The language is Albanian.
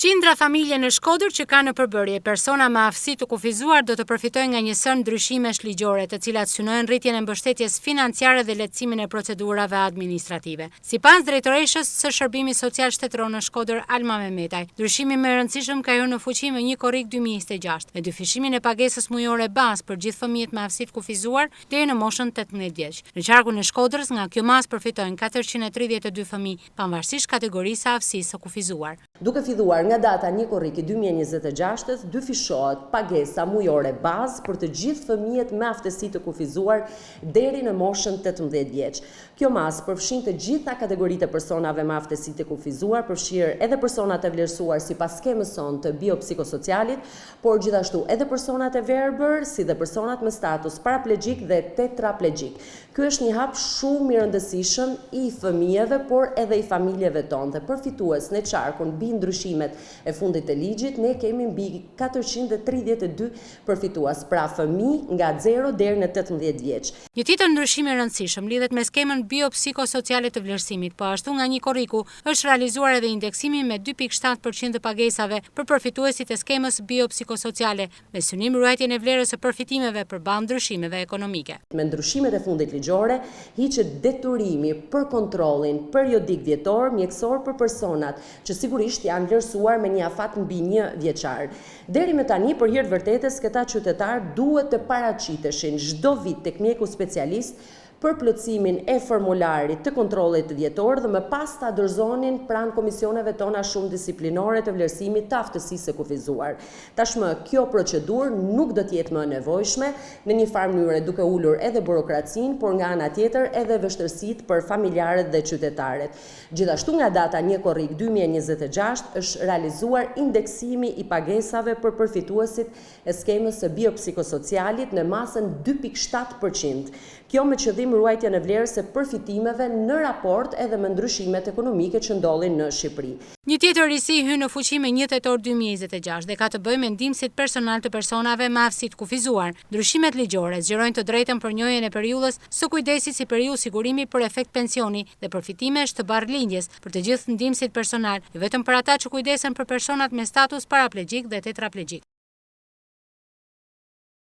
Qindra familje në Shkodër që ka në përbërje persona me aftësi të kufizuar do të përfitojnë nga një sërm ndryshimesh ligjore, të cilat synojnë rritjen e mbështetjes financiare dhe lehtësimin e procedurave administrative. Sipas drejtoreshës së Shërbimit Social Shtetëror në Shkodër, Alma Mehmetaj, ndryshimi më i rëndësishëm ka hyrë në fuqi me 1 korrik 2026, me dyfishimin e pagesës mujore bazë për gjithë fëmijët me aftësi të kufizuar deri në moshën 18 vjeç. Në qarkun e Shkodrës, nga kjo masë përfitojnë 432 fëmijë, pavarësisht kategorisë së aftësisë së kufizuar. Duke filluar nga data 1 korrik 2026, dyfishohet pagesa mujore bazë për të gjithë fëmijët me aftësi të kufizuar deri në moshën 18 vjeç. Kjo masë përfshin të gjitha kategoritë e personave me aftësi të kufizuar, përfshirë edhe personat e vlerësuar sipas skemës sonë të biopsikosocialit, por gjithashtu edhe personat e verbër, si dhe personat me status paraplegjik dhe tetraplegjik. Ky është një hap shumë i rëndësishëm i fëmijëve, por edhe i familjeve tonë, dhe përfitues në qarkun mbi ndryshimet e fundit të ligjit, ne kemi mbi 432 përfitues, pra fëmijë nga 0 deri në 18 vjeç. Një tjetër ndryshim i rëndësishëm lidhet me skemën biopsikosociale të vlerësimit, po ashtu nga 1 korriku është realizuar edhe indeksimi me 2.7% të pagesave për përfituesit e skemës biopsikosociale, me synim ruajtjen e vlerës së përfitimeve përballë ndryshimeve ekonomike. Me ndryshimet e fundit ligjore, hiqet detyrimi për kontrollin periodik vjetor mjekësor për personat që sigurisht janë vlerësuar me një afat mbi 1 vjeçar. Deri më tani, për hir të vërtetës, këta qytetarë duhet të paraqiteshin çdo vit tek mjeku specialist për plotësimin e formularit të kontrollit vjetor dhe më pas ta dorëzonin pranë komisioneve tona shumë disiplinore të vlerësimit të aftësisë së kufizuar. Tashmë kjo procedurë nuk do të jetë më e nevojshme, në një farë mënyrë duke ulur edhe burokracinë, por nga ana tjetër edhe vështirësitë për familjarët dhe qytetarët. Gjithashtu nga data 1 korrik 2026 është realizuar indeksimi i pagesave për përfituesit e skemës së biopsikosocialit në masën 2.7%. Kjo me qëllim ruajtjen e vlerës së përfitimeve në raport edhe me ndryshimet ekonomike që ndodhin në Shqipëri. Një tjetër risi hyn në fuqi me 1 tetor 2026 dhe ka të bëjë me ndihmësit personal të personave me aftësi të kufizuar. Ndryshimet ligjore zgjerojnë të drejtën për njohjen e periudhës së kujdesit si periudhë sigurimi për efekt pensioni dhe përfitimesh të barrlindjes për të gjithë ndihmësit personal, jo vetëm për ata që kujdesen për personat me status paraplegjik dhe tetraplegjik.